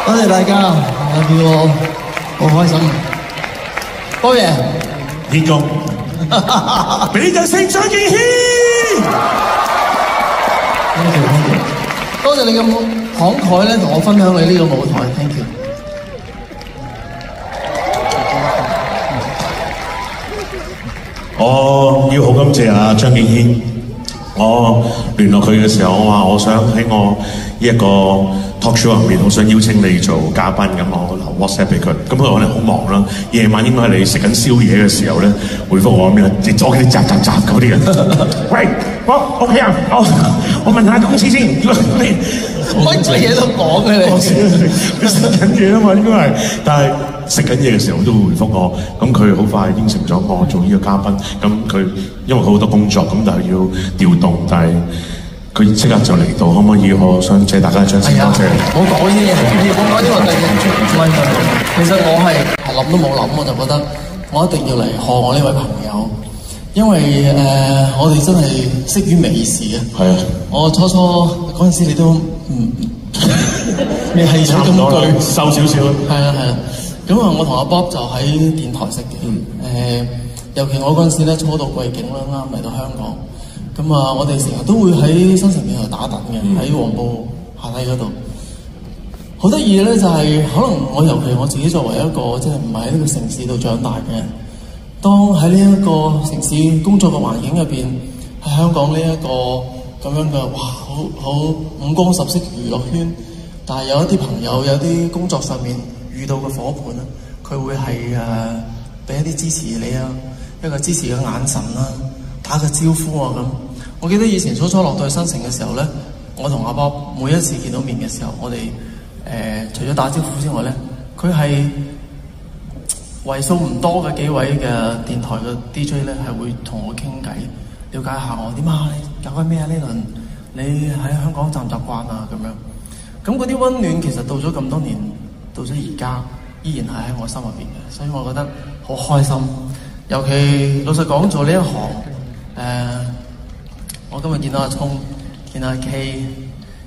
多謝大家，我叫我好開心。波爺，天公，俾掌聲張敬軒。多謝你咁慷慨咧，同我分享你呢個舞台 ，thank you。我要好感謝啊張敬軒，我聯絡佢嘅時候，我話我想喺我呢一個 talk show 入面，我想邀請你做嘉賓，咁我留 WhatsApp 俾佢，咁佢可能好忙啦，夜晚應該係你食緊宵夜嘅時候咧，回覆我咁樣，接咗啲雜嗰啲人。喂，我 OK 啊，我問下公司先，乜嘢都講嘅你食緊嘢啊嘛，應該係，但係食緊嘢嘅時候都會回覆我，咁佢好快應承咗我做呢個嘉賓，咁佢因為佢好多工作，咁但係要調動，但係佢即刻就嚟到，可唔可以？我想借大家一張先，多謝。冇講呢啲嘢，冇講呢個第二唔係，其實我係諗都冇諗，我就覺得我一定要嚟賀我呢位朋友，因為我哋真係識於微時啊。係啊，我初嗰陣時你都未係有咁句瘦少少。係啊。咁啊，我同阿 Bob 就喺電台識嘅。尤其我嗰陣時咧初到貴境啦，啱嚟到香港。咁啊，我哋成日都會喺新城電台打躉嘅，喺黃埔下低嗰度。好得意嘅咧，就係可能尤其我自己作為一個即係唔係喺呢個城市度長大嘅人，當喺呢一個城市工作嘅環境入邊，喺香港呢一個咁樣嘅好五光十色娛樂圈，但係有一啲朋友有啲工作上面遇到嘅夥伴咧，佢會係俾一啲支持你啊，一個支持嘅眼神啦，打個招呼啊咁。我記得以前初落到去新城嘅時候咧，我同阿 Bob 每一次見到面嘅時候，我哋除咗打招呼之外咧，佢係為數唔多嘅幾位嘅電台嘅 DJ 咧，係會同我傾偈，了解下我點啊，你搞緊咩啊呢輪？你喺香港習唔習慣啊咁樣？咁嗰啲溫暖其實到咗咁多年，到咗而家依然係喺我心入邊嘅，所以我覺得好開心。尤其老實講做呢一行，我今日見到阿聰，見到阿 K，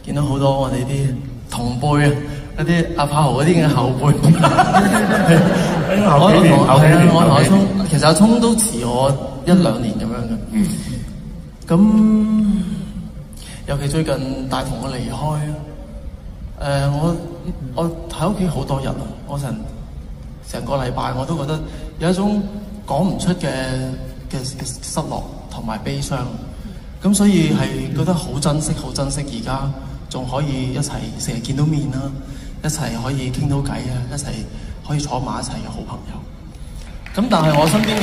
見到好多我哋啲同輩啊，一啲阿柏豪嗰啲嘅後輩。我同阿聰，其實阿聰都遲我1-2年咁樣嘅。咁尤其最近大同我離開，我喺屋企好多日啊，我成個禮拜我都覺得有一種講唔出嘅失落同埋悲傷。咁所以係覺得好珍惜而家仲可以一齊成日見到面啦，一齊可以傾到偈啊，一齊可以坐埋一齊嘅好朋友。咁但係我身邊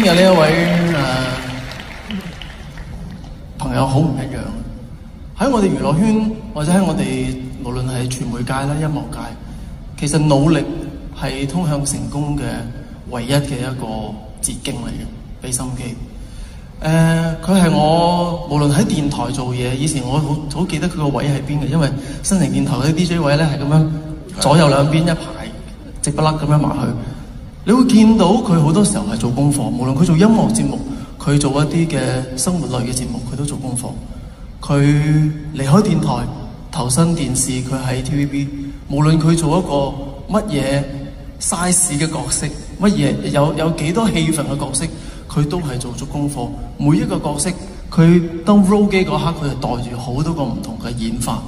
嘅呢一位朋友好唔一樣。喺我哋娛樂圈或者喺我哋無論係傳媒界啦、音樂界，其實努力係通向成功嘅唯一嘅一個捷徑嚟嘅。俾心機，佢係我無論喺電台做嘢，以前我好記得佢個位喺邊嘅，因為新城電台嗰啲 DJ 位咧係咁樣左右兩邊一排直不甩咁樣埋去，你會見到佢好多時候係做功課，無論佢做音樂節目，佢做一啲嘅生活類嘅節目，佢都做功課。佢離開電台投身電視，佢喺 TVB， 無論佢做一個乜嘢 size 嘅角色，乜嘢有幾多戲份嘅角色，佢都係做足功課。每一個角色，佢當 roll 機嗰刻，佢係袋住好多個唔同嘅演法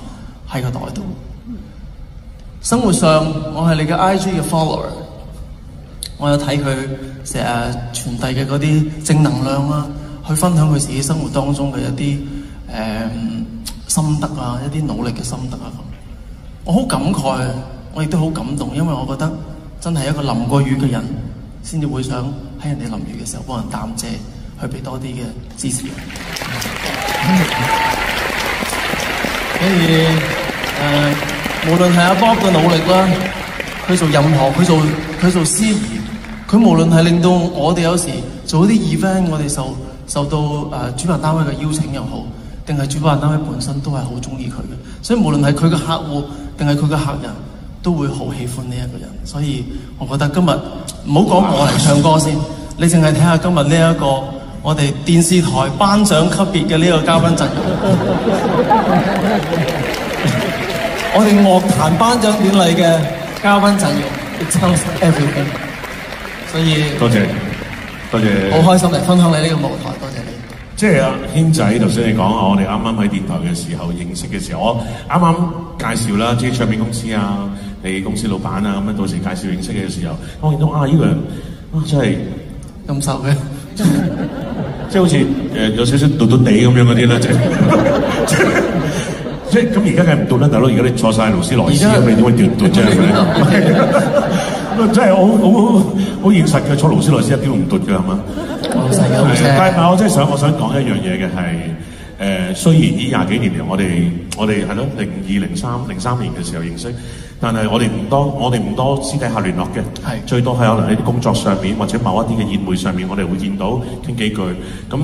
喺個袋度。生活上，我係你嘅 IG 嘅 follower， 我有睇佢成日傳遞嘅嗰啲正能量啦，去分享佢自己生活當中嘅一啲心得啊，一啲努力嘅心得啊咁。我好感慨，我亦都好感動，因為我覺得真係一個淋過雨嘅人，先至會想喺人哋淋雨嘅時候幫人擔遮，去俾多啲嘅支持。所以無論係阿 Bob 嘅努力啦，佢做任何佢做司儀，佢無論係令到我哋有時做一啲 event， 我哋受到主辦單位嘅邀請又好，定係主辦單位本身都係好中意佢嘅。所以無論係佢嘅客戶定係佢嘅客人，都會好喜歡呢一個人。所以我覺得今日唔好講我嚟唱歌先，你淨係睇下今日呢一個我哋電視台頒獎級別嘅呢個嘉賓陣容，我哋樂壇頒獎典禮嘅嘉賓陣容 ，it tells everything。所以多謝，好開心嚟分享你呢個舞台，多謝你。即係阿軒仔頭先你講我哋啱啱喺電台嘅時候認識嘅時候，我啱啱介紹啦，即係唱片公司啊，你公司老闆啊咁樣，到時介紹認識嘅時候，我見到呢個人真係咁瘦嘅，即係好似有少少嘟嘟地咁樣嗰啲咧，即係咁而家梗係唔嘟啦，大佬，而家你坐晒勞斯萊斯咁，你點會嘟啫？真係好現實嘅，坐勞斯萊斯一啲都唔嘟嘅係嘛？但係我真係我想講一樣嘢嘅係雖然呢廿幾年嚟我哋係咯0203年嘅時候認識，但係我哋唔多私底下聯絡嘅，最多係可能喺啲工作上面或者某一啲嘅宴會上面，我哋會見到傾幾句，咁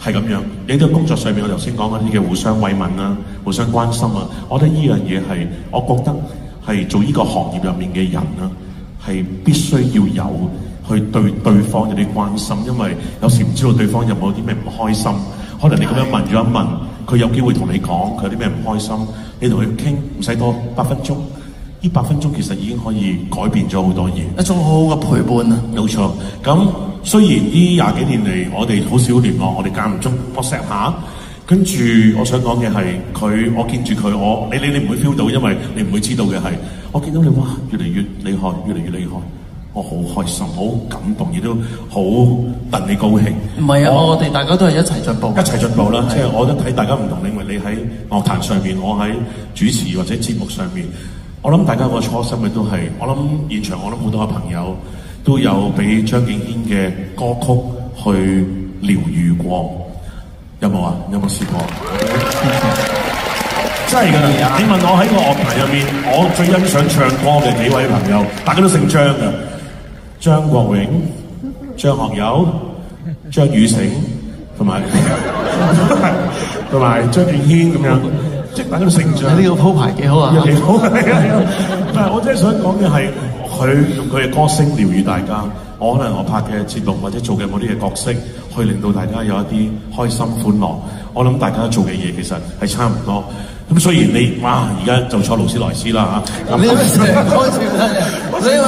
係咁樣。你喺工作上面，我頭先講嗰啲嘅互相慰問啦、互相關心啊，我覺得呢樣嘢係我覺得係做呢個行業入面嘅人啦，係必須要有。去對對方有啲關心，因為有時唔知道對方有冇啲咩唔開心，可能你咁樣問咗一問，佢有機會同你講佢有啲咩唔開心，你同佢傾唔使多8分鐘，呢8分鐘其實已經可以改變咗好多嘢，一種好好嘅陪伴啊！冇錯，咁雖然呢廿幾年嚟我哋好少聯絡，我哋間唔中WhatsApp下，跟住我想講嘅係我見住佢，你唔會 feel 到，因為你唔會知道嘅係，我見到你哇越嚟越厲害，越嚟越厲害。我好開心，好感動，亦都好戥你高興。唔係啊，我哋大家都係一齊進步，啦。即係我覺得睇大家唔同領域，你喺樂壇上面，我喺主持或者節目上面，我諗大家個初心嘅都係，我諗現場我諗好多嘅朋友都有俾張敬軒嘅歌曲去療愈過，有冇啊？有冇試過？真係㗎！你問我喺個樂壇入面，我最欣賞唱歌嘅幾位朋友，大家都姓張㗎。張國榮、張學友、張雨成同埋張敬軒咁樣，即係大家都成長。呢個鋪排幾好啊！幾好係啊！但係我真係想講嘅係，佢用佢嘅歌聲療愈大家。可能我拍嘅節目或者做嘅某啲嘅角色，去令到大家有一啲開心歡樂。我諗大家做嘅嘢其實係差唔多。咁雖然你而家就坐勞斯萊斯啦嚇，你話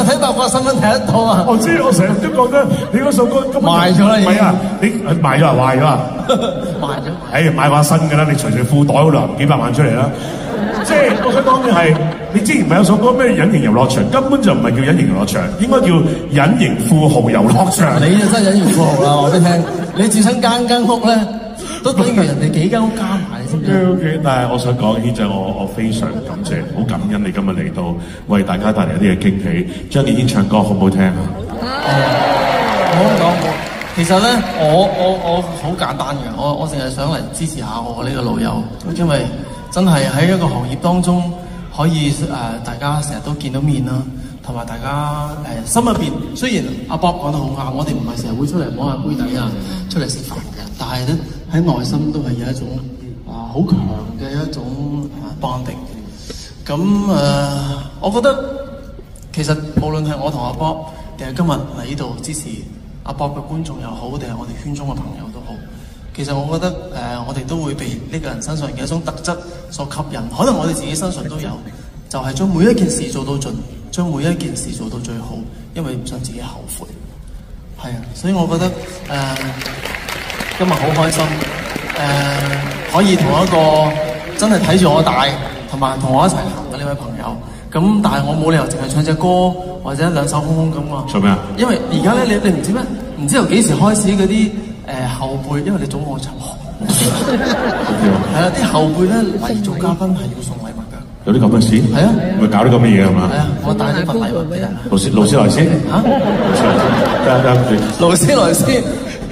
睇八卦新聞睇得到啊？我知，我成日都覺得你嗰首歌賣咗啦，唔係啊，你賣咗啊，壞咗啊，賣咗，買把新㗎啦，你隨隨褲袋嗰度幾百萬出嚟啦。即係我想講嘅係，你之前咪有首歌咩隱形遊樂場，根本就唔係叫隱形遊樂場，應該叫隱形富豪遊樂場。你就真係隱形富豪啦！我俾你聽，你住親間屋咧，都等於人哋幾間屋加埋，你知唔知 ？OK， 但係我想講，軒仔，我非常感謝，好感恩你今日嚟到，為大家帶嚟一啲嘅驚喜。張敬軒唱歌好唔好聽啊？我講，其實咧，我好簡單嘅，我淨係想嚟支持下我呢個老友，因為真係喺一個行業當中，可以大家成日都見到面啦，同埋大家心入邊，雖然阿 Bob 講得好啱，我哋唔係成日會出嚟摸下杯底啊，出嚟食飯嘅，但係咧喺內心都係有一種好強嘅一種bonding。咁我覺得其實無論係我同阿 Bob，定係今日嚟呢度支持阿 Bob 嘅觀眾又好，定係我哋圈中嘅朋友都好。其實我覺得我哋都會被呢個人身上嘅一種特質所吸引，可能我哋自己身上都有，就係將每一件事做到盡，將每一件事做到最好，因為唔想自己後悔。係啊，所以我覺得今日好開心，可以同一個真係睇住我大，同埋同我一齊行嘅呢位朋友。咁但係我冇理由淨係唱隻歌或者兩手空空咁啊！做咩啊？因為而家咧你唔知咩？唔知由幾時開始嗰啲後輩，因為你早我陳學，係啊，啲後輩咧嚟做嘉賓係要送禮物㗎。有啲咁嘅事？係啊，咪搞啲咁嘅嘢係嘛？係啊，我帶咗份禮物俾人。勞斯萊斯嚇？勞斯萊斯，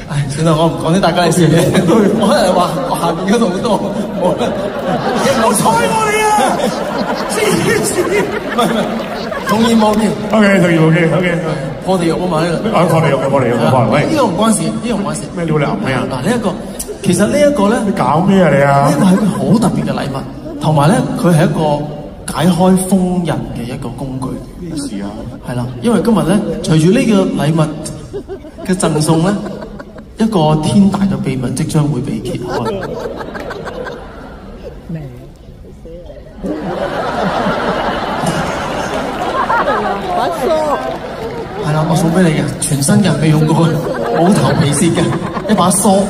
唉，算啦，我唔講啲大家嘅事嘅。我係話我下邊嗰度好多，冇睬我哋啊！唔係，童言無忌。OK， 童言無忌。OK， 破地獄啊嘛呢個。破地獄。喂，呢個唔關事，咩料嚟啊？咩啊？嗱，呢一個其實呢一個咧，你搞咩啊你啊？呢個係一個好特別嘅禮物，同埋咧佢係一個解開封印嘅一個工具。咩事啊？係啦，因為今日咧隨住呢個禮物嘅贈送咧，一個天大嘅秘密即將會被揭開。把梳係啦，我送俾你嘅，全新嘅，未用過，冇頭皮屑嘅一把梳，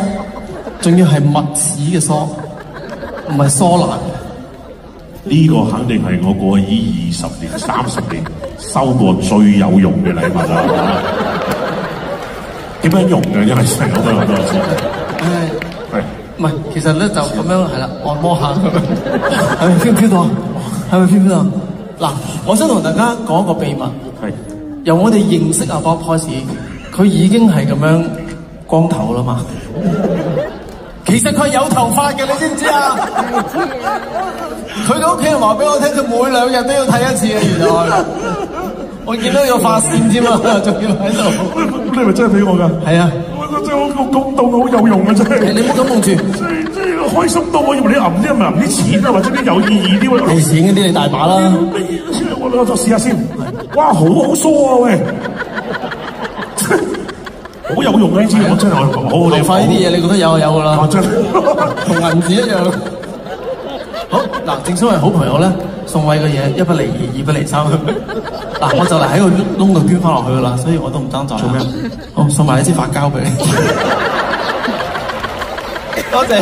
仲要係墨齒嘅梳，唔係梳爛嘅。呢個肯定係我過去20年、30年收過最有用嘅禮物啦。點樣用嘅？因為成日都有好多次。係唔係？其實咧就咁樣係啦，按摩下，係咪 feel 唔 feel 到啊？係咪 feel 唔 feel 到？嗱，我想同大家講一個秘密。係由我哋認識阿 Bob 開始，佢已經係咁樣光頭啦嘛。其實佢有頭髮嘅，你知唔知啊？佢嘅屋企人話俾我聽，佢每2日都要睇一次嘅，原來。我見到有髮線添啊，仲要喺度。你係咪真係俾我㗎？係啊。我真係好感動，好有用啊！真係。你唔好感動住。即係開心到我以為你揞啲咪揞啲錢啊，或者啲有意義啲喎。你錢嗰啲你大把啦。我就試下先。哇，好梳啊喂！好有用啊！呢支我真係好。頭髮呢啲嘢你覺得有就有㗎啦。真係同銀紙一樣。好嗱，正所謂好朋友咧，送禮嘅嘢一不離二，二不離三。嗱，我就嚟喺個窿度捐翻落去㗎啦，所以我都唔爭在。做咩？好，送埋呢支髮膠俾你。多謝。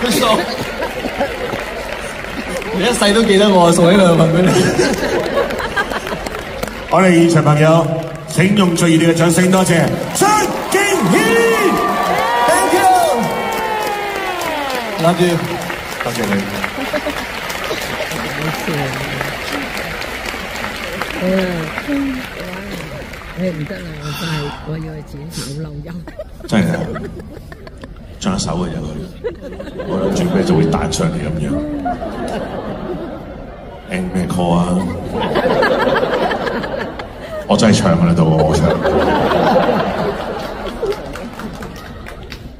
佢送。你一世都記得我送呢兩份俾你。我哋現場朋友，請用最熱烈嘅掌聲，多謝張敬軒 ，Thank you，Love you，多謝你。唔得啦，我要去剪條漏音。真係啊，唱一首嘅啫佢，我諗住咩就會彈上嚟咁樣。咩歌啊？我真係唱㗎啦，到我唱。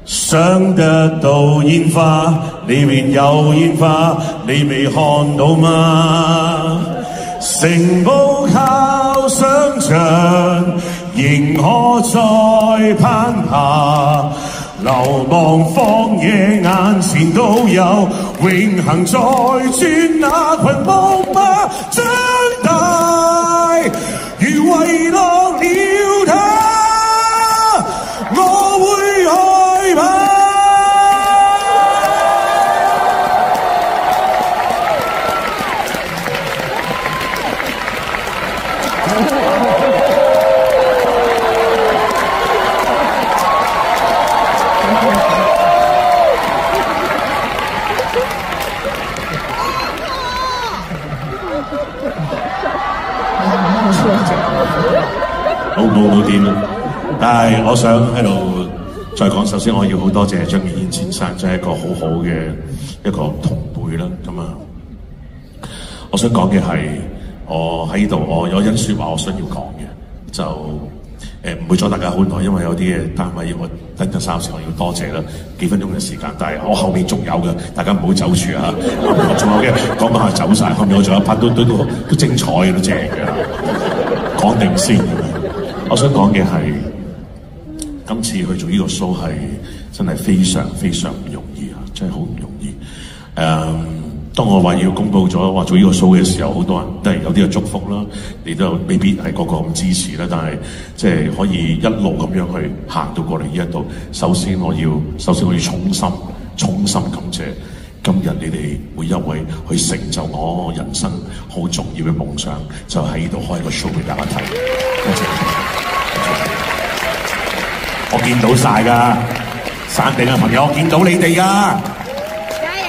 想得到煙花，裏面有煙花，你未看到嗎？城堡靠想像，仍可再攀爬。流浪荒野眼前都有，永恆在轉那群木馬長大，如遺落了他，我會害怕。好掂啦！但係我想喺度再講，首先我要好多謝張敬軒先生，真係一個好好嘅一個同輩啦。咁啊，我想講嘅係我喺呢度，我有因説話我想要講嘅，就唔會阻大家好耐，因為有啲嘅單位我等陣稍時我要多謝啦，幾分鐘嘅時間，但係我後面仲有嘅，大家唔好走住啊！仲有嘅講講下走晒，後面我仲有一 part 都精彩嘅，都正嘅，講定先。我想講嘅係，今次去做呢個 show 係真係非常非常唔容易啊！真係好唔容易。當我話要公佈咗話做呢個 show 嘅時候，好多人都係有啲嘅祝福啦，你都未必係個個咁支持啦。但係即係可以一路咁樣去行到過嚟呢一度。首先我要衷心感謝今日你哋每一位去成就我人生好重要嘅夢想，就喺呢度開個 show 俾大家睇。多謝。我見到晒㗎，山頂嘅朋友，我見到你哋㗎。加油！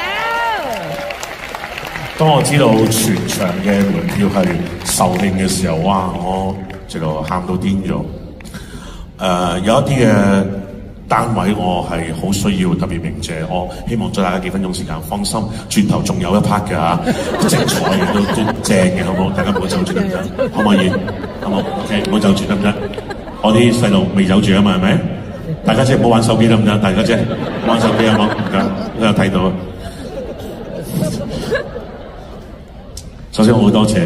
當我知道全場嘅門票係售罄嘅時候，哇！我直頭喊到癲咗。有一啲嘅單位我係好需要特別鳴謝，我希望再大家幾分鐘時間，放心，轉頭仲有一 part 嘅嚇，精彩嘅都正嘅，好唔好？大家唔好走住得唔得？可唔可以？好唔好 ？OK，唔好走住得唔得？我啲細路未走住啊嘛，係咪？大家姐唔好玩手機得唔得？大家姐玩手機好冇？唔該，都有睇到。首先我好多謝